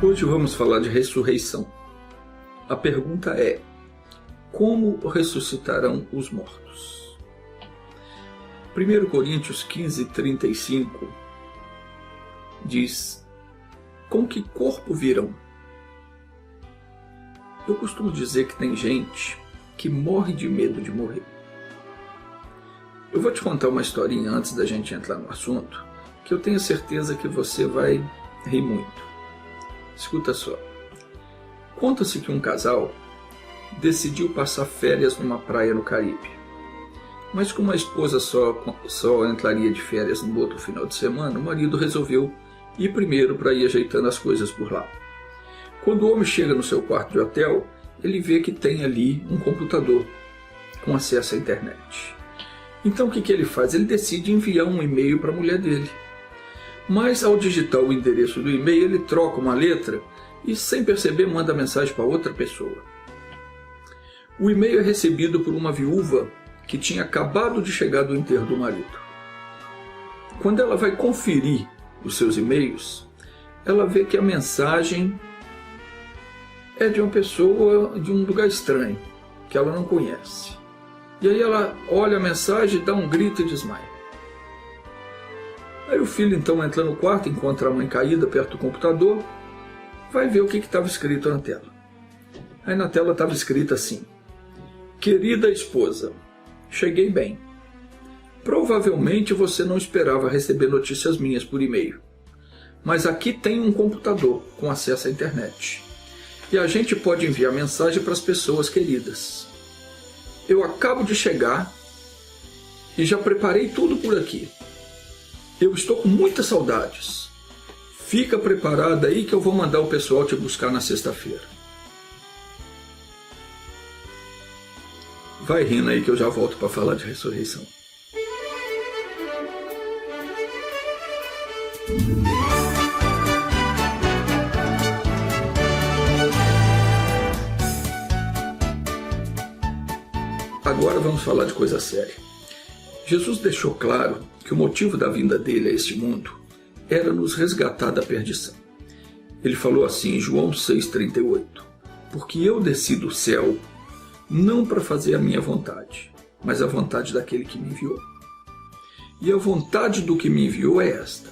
Hoje vamos falar de ressurreição. A pergunta é: como ressuscitarão os mortos? 1 Coríntios 15:35 diz: com que corpo virão? Eu costumo dizer que tem gente que morre de medo de morrer. Eu vou te contar uma historinha antes da gente entrar no assunto, que eu tenho certeza que você vai rir muito. Escuta só. Conta-se que um casal decidiu passar férias numa praia no Caribe. Mas como a esposa só entraria de férias no outro final de semana, o marido resolveu ir primeiro para ir ajeitando as coisas por lá. Quando o homem chega no seu quarto de hotel, ele vê que tem ali um computador com acesso à internet. Então o que ele faz? Ele decide enviar um e-mail para a mulher dele. Mas ao digitar o endereço do e-mail, ele troca uma letra e, sem perceber, manda a mensagem para outra pessoa. O e-mail é recebido por uma viúva que tinha acabado de chegar do enterro do marido. Quando ela vai conferir os seus e-mails, ela vê que a mensagem é de uma pessoa de um lugar estranho, que ela não conhece. E aí ela olha a mensagem, dá um grito e desmaia. Aí o filho então entra no quarto, encontra a mãe caída perto do computador, vai ver o que estava escrito na tela. Aí na tela estava escrito assim: querida esposa, cheguei bem. Provavelmente você não esperava receber notícias minhas por e-mail, mas aqui tem um computador com acesso à internet. E a gente pode enviar mensagem para as pessoas queridas. Eu acabo de chegar e já preparei tudo por aqui. Eu estou com muitas saudades. Fica preparada aí que eu vou mandar o pessoal te buscar na sexta-feira. Vai rindo aí que eu já volto para falar de ressurreição. Agora vamos falar de coisa séria. Jesus deixou claro que o motivo da vinda dele a este mundo era nos resgatar da perdição. Ele falou assim em João 6,38: porque eu desci do céu não para fazer a minha vontade, mas a vontade daquele que me enviou. E a vontade do que me enviou é esta: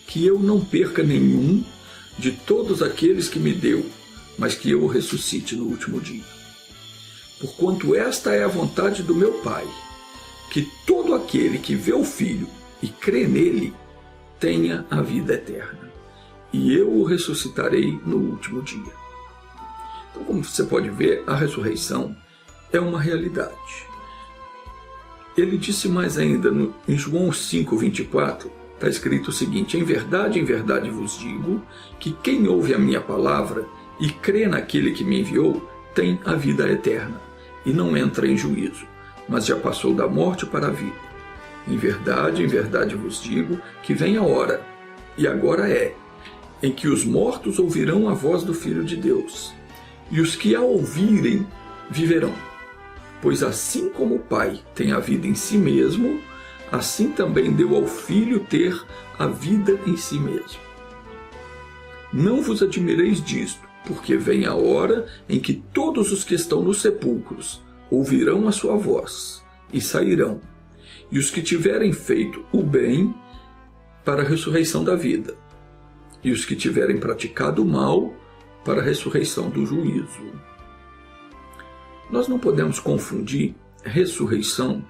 que eu não perca nenhum de todos aqueles que me deu, mas que eu o ressuscite no último dia. Porquanto esta é a vontade do meu Pai, que todo aquele que vê o Filho e crê nele tenha a vida eterna, e eu o ressuscitarei no último dia. Então, como você pode ver, a ressurreição é uma realidade. Ele disse mais ainda em João 5,24, está escrito o seguinte: em verdade vos digo, que quem ouve a minha palavra e crê naquele que me enviou, tem a vida eterna, e não entra em juízo, mas já passou da morte para a vida. Em verdade vos digo, que vem a hora, e agora é, em que os mortos ouvirão a voz do Filho de Deus, e os que a ouvirem viverão. Pois assim como o Pai tem a vida em si mesmo, assim também deu ao Filho ter a vida em si mesmo. Não vos admireis disto, porque vem a hora em que todos os que estão nos sepulcros ouvirão a sua voz e sairão, e os que tiverem feito o bem para a ressurreição da vida, e os que tiverem praticado o mal para a ressurreição do juízo. Nós não podemos confundir ressurreição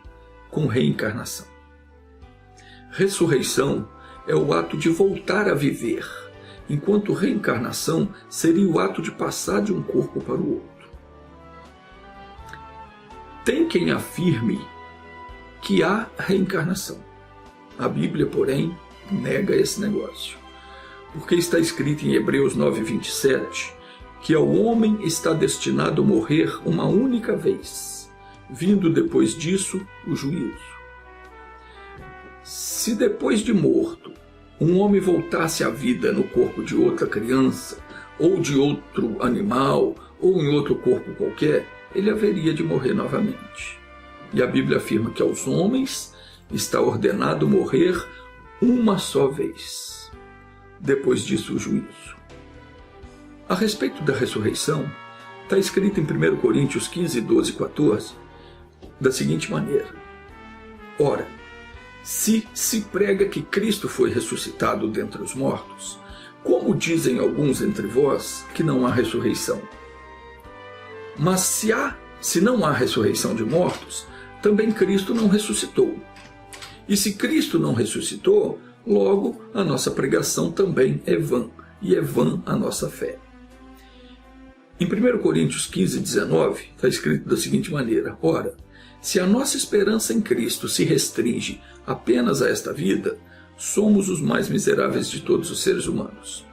com reencarnação. Ressurreição é o ato de voltar a viver, enquanto reencarnação seria o ato de passar de um corpo para o outro. Tem quem afirme que há reencarnação. A Bíblia, porém, nega esse negócio, porque está escrito em Hebreus 9:27 que ao homem está destinado a morrer uma única vez, vindo depois disso o juízo. Se depois de morto um homem voltasse à vida no corpo de outra criança, ou de outro animal, ou em outro corpo qualquer, ele haveria de morrer novamente. E a Bíblia afirma que aos homens está ordenado morrer uma só vez. Depois disso, o juízo. A respeito da ressurreição, está escrito em 1 Coríntios 15, 12 e 14, da seguinte maneira: ora, se se prega que Cristo foi ressuscitado dentre os mortos, como dizem alguns entre vós que não há ressurreição? Mas se não há ressurreição de mortos, também Cristo não ressuscitou. E se Cristo não ressuscitou, logo a nossa pregação também é vã, e é vã a nossa fé. Em 1 Coríntios 15, 19, está escrito da seguinte maneira: ora, se a nossa esperança em Cristo se restringe apenas a esta vida, somos os mais miseráveis de todos os seres humanos.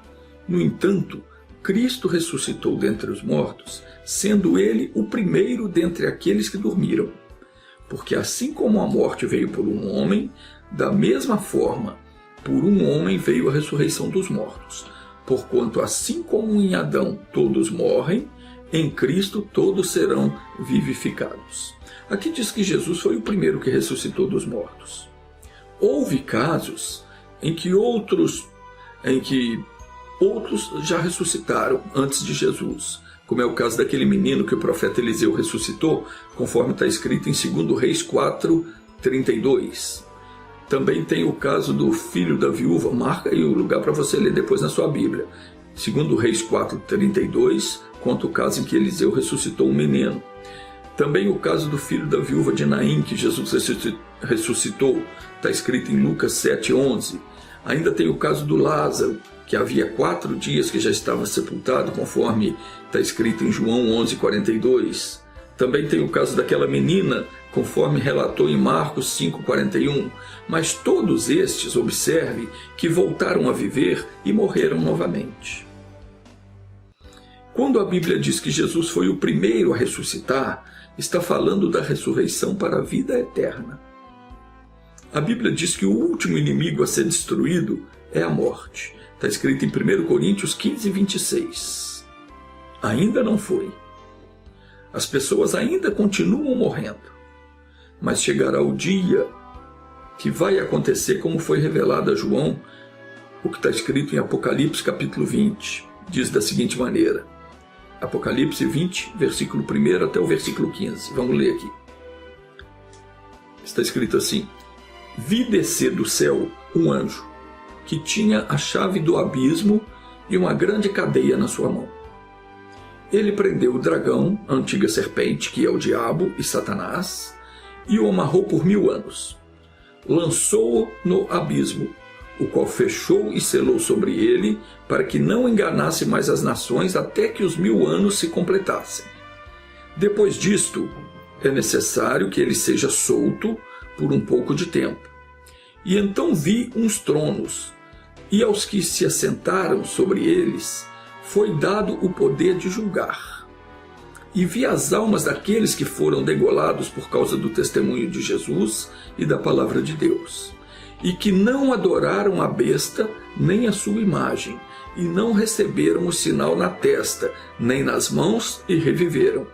No entanto, Cristo ressuscitou dentre os mortos, sendo ele o primeiro dentre aqueles que dormiram. Porque assim como a morte veio por um homem, da mesma forma, por um homem veio a ressurreição dos mortos. Porquanto assim como em Adão todos morrem, em Cristo todos serão vivificados. Aqui diz que Jesus foi o primeiro que ressuscitou dos mortos. Houve casos em que outros já ressuscitaram antes de Jesus, como é o caso daquele menino que o profeta Eliseu ressuscitou, conforme está escrito em 2 Reis 4, 32. Também tem o caso do filho da viúva, marca aí o lugar para você ler depois na sua Bíblia. 2 Reis 4, 32, conta o caso em que Eliseu ressuscitou um menino. Também o caso do filho da viúva de Naim, que Jesus ressuscitou, está escrito em Lucas 7, 11. Ainda tem o caso do Lázaro, que havia 4 dias que já estava sepultado, conforme está escrito em João 11, 42. Também tem o caso daquela menina, conforme relatou em Marcos 5, 41. Mas todos estes, observe, que voltaram a viver e morreram novamente. Quando a Bíblia diz que Jesus foi o primeiro a ressuscitar, está falando da ressurreição para a vida eterna. A Bíblia diz que o último inimigo a ser destruído é a morte. Está escrito em 1 Coríntios 15, 26. Ainda não foi. As pessoas ainda continuam morrendo. Mas chegará o dia que vai acontecer como foi revelado a João, o que está escrito em Apocalipse capítulo 20. Diz da seguinte maneira. Apocalipse 20, versículo 1 até o versículo 15. Vamos ler aqui. Está escrito assim: vi descer do céu um anjo, que tinha a chave do abismo e uma grande cadeia na sua mão. Ele prendeu o dragão, a antiga serpente, que é o diabo e Satanás, e o amarrou por 1000 anos. Lançou-o no abismo, o qual fechou e selou sobre ele, para que não enganasse mais as nações até que os 1000 anos se completassem. Depois disto, é necessário que ele seja solto por um pouco de tempo. E então vi uns tronos, e aos que se assentaram sobre eles foi dado o poder de julgar. E vi as almas daqueles que foram degolados por causa do testemunho de Jesus e da palavra de Deus, e que não adoraram a besta nem a sua imagem, e não receberam o sinal na testa, nem nas mãos, e reviveram,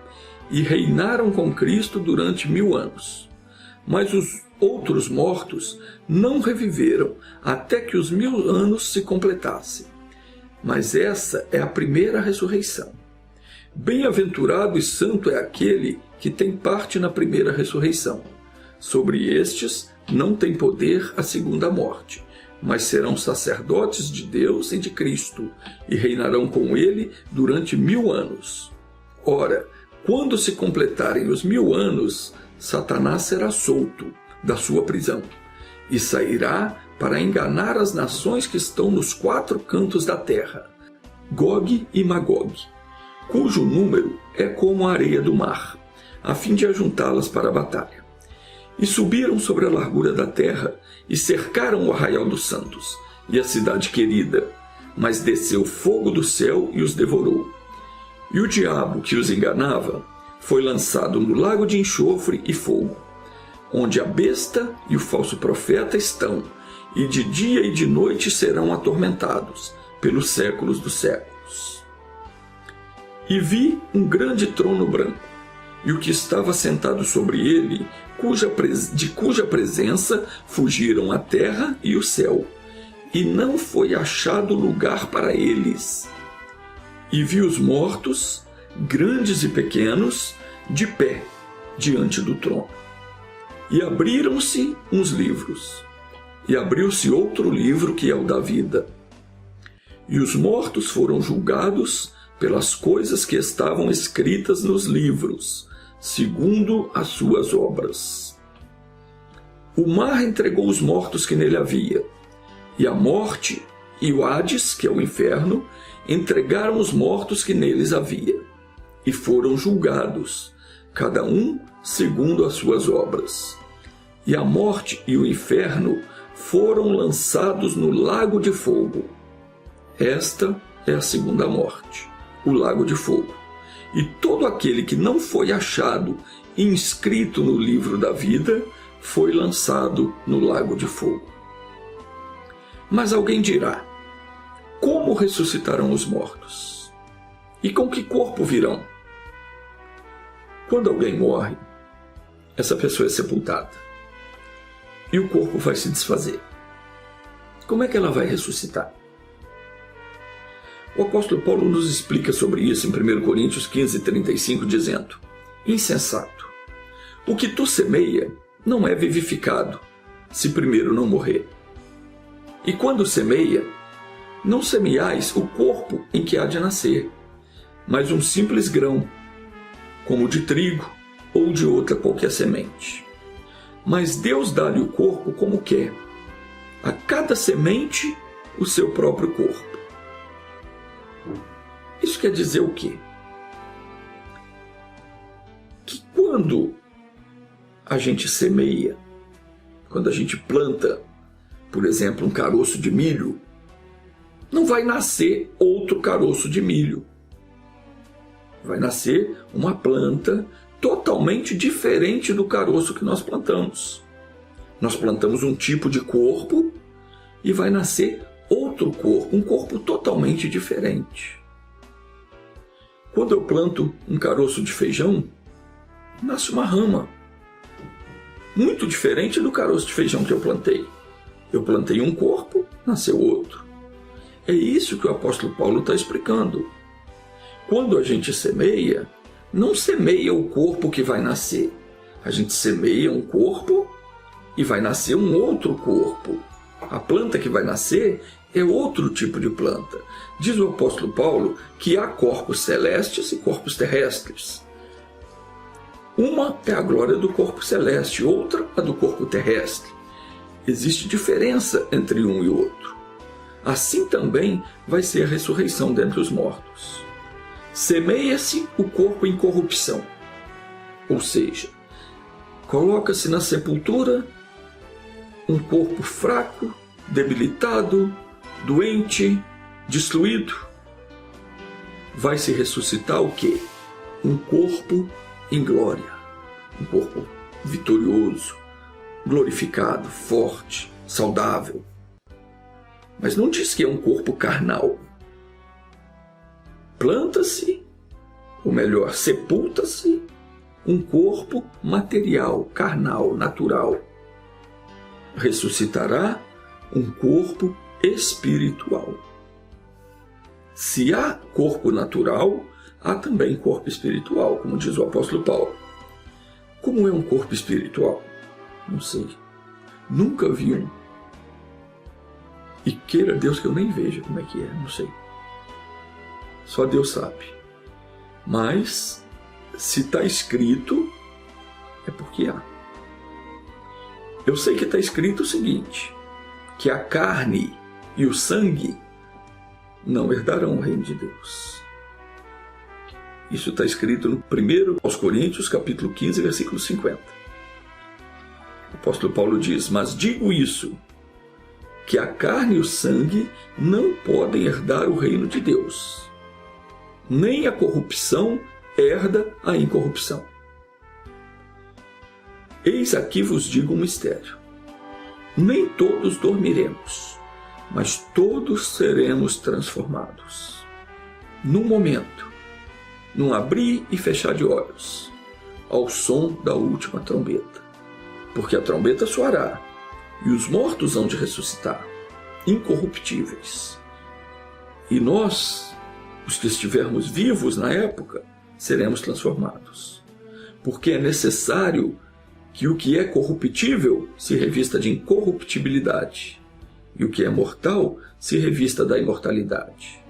e reinaram com Cristo durante 1000 anos. Mas os outros mortos não reviveram até que os 1000 anos se completassem. Mas essa é a primeira ressurreição. Bem-aventurado e santo é aquele que tem parte na primeira ressurreição. Sobre estes não tem poder a segunda morte, mas serão sacerdotes de Deus e de Cristo, e reinarão com ele durante 1000 anos. Ora, quando se completarem os 1000 anos, Satanás será solto da sua prisão, e sairá para enganar as nações que estão nos 4 cantos da terra, Gog e Magog, cujo número é como a areia do mar, a fim de ajuntá-las para a batalha. E subiram sobre a largura da terra, e cercaram o arraial dos santos, e a cidade querida, mas desceu fogo do céu e os devorou. E o diabo que os enganava foi lançado no lago de enxofre e fogo, onde a besta e o falso profeta estão, e de dia e de noite serão atormentados, pelos séculos dos séculos. E vi um grande trono branco, e o que estava sentado sobre ele, de cuja presença fugiram a terra e o céu, e não foi achado lugar para eles. E vi os mortos, grandes e pequenos, de pé diante do trono. E abriram-se uns livros, e abriu-se outro livro, que é o da vida. E os mortos foram julgados pelas coisas que estavam escritas nos livros, segundo as suas obras. O mar entregou os mortos que nele havia, e a morte e o Hades, que é o inferno, entregaram os mortos que neles havia, e foram julgados, cada um segundo as suas obras. E a morte e o inferno foram lançados no lago de fogo. Esta é a segunda morte, o lago de fogo. E todo aquele que não foi achado inscrito no livro da vida foi lançado no lago de fogo. Mas alguém dirá: como ressuscitarão os mortos? E com que corpo virão? Quando alguém morre, essa pessoa é sepultada. E o corpo vai se desfazer. Como é que ela vai ressuscitar? O apóstolo Paulo nos explica sobre isso em 1 Coríntios 15:35, dizendo: insensato, o que tu semeia não é vivificado, se primeiro não morrer. E quando semeia, não semeais o corpo em que há de nascer, mas um simples grão, como de trigo ou de outra qualquer semente. Mas Deus dá-lhe o corpo como quer, a cada semente o seu próprio corpo. Isso quer dizer o quê? Que quando a gente semeia, quando a gente planta, por exemplo, um caroço de milho, não vai nascer outro caroço de milho. Vai nascer uma planta totalmente diferente do caroço que nós plantamos. Nós plantamos um tipo de corpo e vai nascer outro corpo, um corpo totalmente diferente. Quando eu planto um caroço de feijão, nasce uma rama muito diferente do caroço de feijão que eu plantei. Eu plantei um corpo, nasceu outro. É isso que o apóstolo Paulo está explicando. Quando a gente semeia, não semeia o corpo que vai nascer. A gente semeia um corpo e vai nascer um outro corpo. A planta que vai nascer é outro tipo de planta. Diz o apóstolo Paulo que há corpos celestes e corpos terrestres. Uma é a glória do corpo celeste, outra a do corpo terrestre. Existe diferença entre um e outro. Assim também vai ser a ressurreição dentre os mortos. Semeia-se o corpo em corrupção, ou seja, coloca-se na sepultura um corpo fraco, debilitado, doente, destruído. Vai se ressuscitar o quê? Um corpo em glória, um corpo vitorioso, glorificado, forte, saudável. Mas não diz que é um corpo carnal. Planta-se, ou melhor, sepulta-se, um corpo material, carnal, natural. Ressuscitará um corpo espiritual. Se há corpo natural, há também corpo espiritual, como diz o apóstolo Paulo. Como é um corpo espiritual? Não sei. Nunca vi um. E queira Deus que eu nem veja como é que é, não sei. Só Deus sabe. Mas, se está escrito, é porque há. Eu sei que está escrito o seguinte, que a carne e o sangue não herdarão o reino de Deus. Isso está escrito no 1 aos Coríntios, capítulo 15, versículo 50. O apóstolo Paulo diz: mas digo isso, que a carne e o sangue não podem herdar o reino de Deus. Nem a corrupção herda a incorrupção. Eis aqui vos digo um mistério. Nem todos dormiremos, mas todos seremos transformados. Num momento, num abrir e fechar de olhos, ao som da última trombeta. Porque a trombeta soará, e os mortos hão de ressuscitar, incorruptíveis. E nós os que estivermos vivos na época, seremos transformados. Porque é necessário que o que é corruptível se revista de incorruptibilidade, e o que é mortal se revista da imortalidade.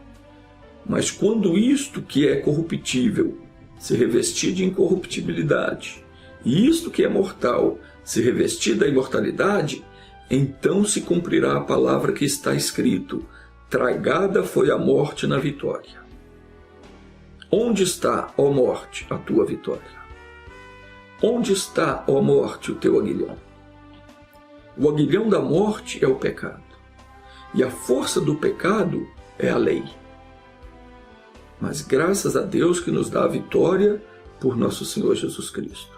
Mas quando isto que é corruptível se revestir de incorruptibilidade, e isto que é mortal se revestir da imortalidade, então se cumprirá a palavra que está escrito: tragada foi a morte na vitória. Onde está, ó morte, a tua vitória? Onde está, ó morte, o teu aguilhão? O aguilhão da morte é o pecado, e a força do pecado é a lei. Mas graças a Deus que nos dá a vitória por nosso Senhor Jesus Cristo.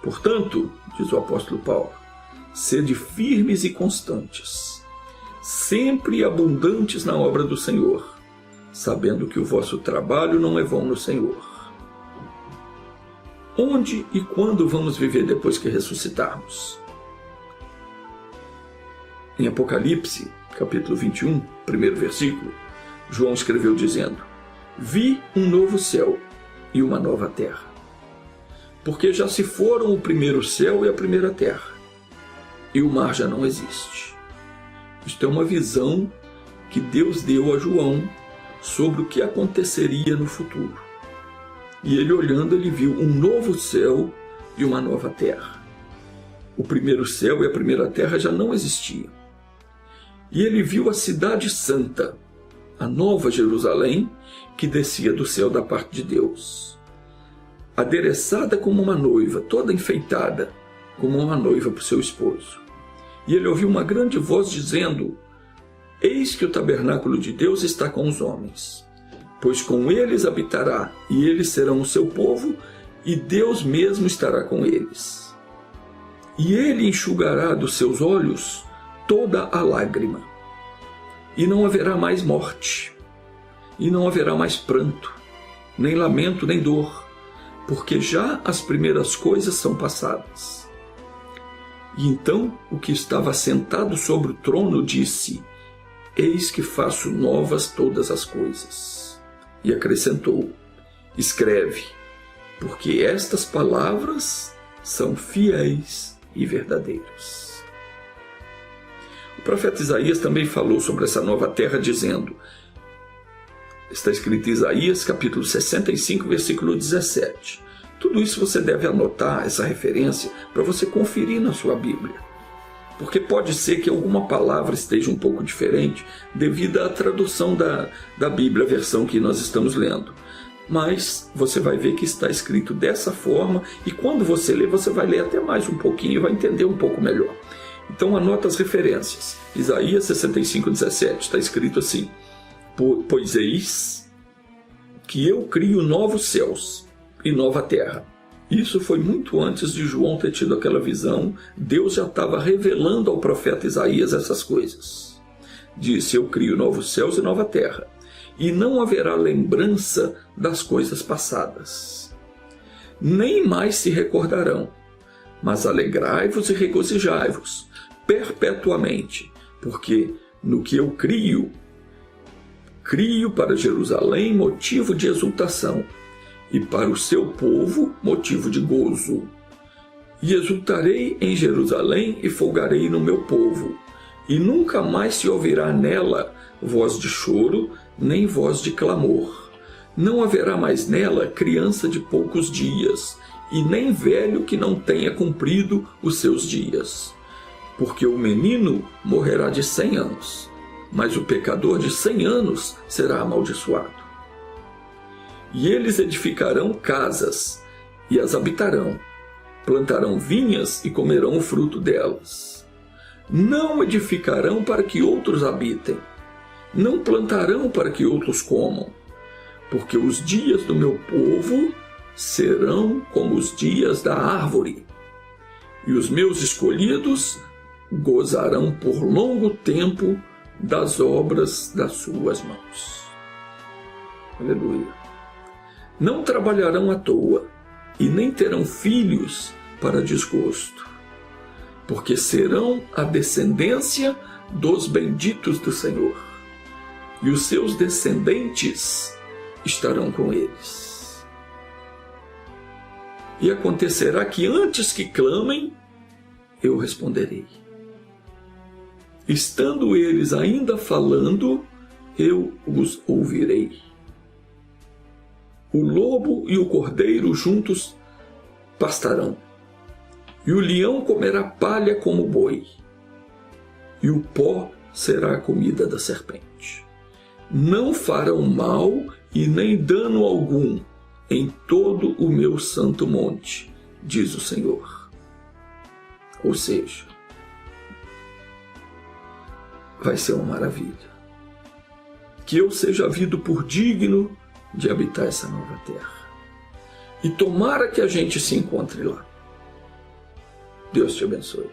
Portanto, diz o apóstolo Paulo, sede firmes e constantes, sempre abundantes na obra do Senhor, sabendo que o vosso trabalho não é vão no Senhor. Onde e quando vamos viver depois que ressuscitarmos? Em Apocalipse, capítulo 21, primeiro versículo, João escreveu dizendo: vi um novo céu e uma nova terra, porque já se foram o primeiro céu e a primeira terra, e o mar já não existe. Isto é uma visão que Deus deu a João sobre o que aconteceria no futuro. E ele olhando, ele viu um novo céu e uma nova terra. O primeiro céu e a primeira terra já não existiam. E ele viu a cidade santa, a nova Jerusalém, que descia do céu da parte de Deus, adereçada como uma noiva, toda enfeitada, como uma noiva para o seu esposo. E ele ouviu uma grande voz dizendo: eis que o tabernáculo de Deus está com os homens, pois com eles habitará, e eles serão o seu povo, e Deus mesmo estará com eles. E ele enxugará dos seus olhos toda a lágrima, e não haverá mais morte, e não haverá mais pranto, nem lamento, nem dor, porque já as primeiras coisas são passadas. E então o que estava sentado sobre o trono disse: eis que faço novas todas as coisas. E acrescentou: escreve, porque estas palavras são fiéis e verdadeiras. O profeta Isaías também falou sobre essa nova terra, dizendo, está escrito em Isaías capítulo 65, versículo 17. Tudo isso você deve anotar, essa referência, para você conferir na sua Bíblia. Porque pode ser que alguma palavra esteja um pouco diferente devido à tradução da Bíblia, a versão que nós estamos lendo. Mas você vai ver que está escrito dessa forma, e quando você ler, você vai ler até mais um pouquinho e vai entender um pouco melhor. Então anota as referências. Isaías 65, 17 está escrito assim: pois eis que eu crio novos céus e nova terra. Isso foi muito antes de João ter tido aquela visão. Deus já estava revelando ao profeta Isaías essas coisas. Disse: eu crio novos céus e nova terra, e não haverá lembrança das coisas passadas. Nem mais se recordarão, mas alegrai-vos e regozijai-vos perpetuamente, porque no que eu crio para Jerusalém motivo de exultação, e para o seu povo motivo de gozo. E exultarei em Jerusalém e folgarei no meu povo, e nunca mais se ouvirá nela voz de choro, nem voz de clamor. Não haverá mais nela criança de poucos dias, e nem velho que não tenha cumprido os seus dias. Porque o menino morrerá de 100 anos, mas o pecador de 100 anos será amaldiçoado. E eles edificarão casas, e as habitarão, plantarão vinhas e comerão o fruto delas. Não edificarão para que outros habitem, não plantarão para que outros comam, porque os dias do meu povo serão como os dias da árvore, e os meus escolhidos gozarão por longo tempo das obras das suas mãos. Aleluia. Não trabalharão à toa, e nem terão filhos para desgosto, porque serão a descendência dos benditos do Senhor, e os seus descendentes estarão com eles. E acontecerá que antes que clamem, eu responderei. Estando eles ainda falando, eu os ouvirei. O lobo e o cordeiro juntos pastarão, e o leão comerá palha como boi, e o pó será a comida da serpente. Não farão mal e nem dano algum em todo o meu santo monte, diz o Senhor. Ou seja, vai ser uma maravilha. Que eu seja havido por digno de habitar essa nova terra. E tomara que a gente se encontre lá. Deus te abençoe.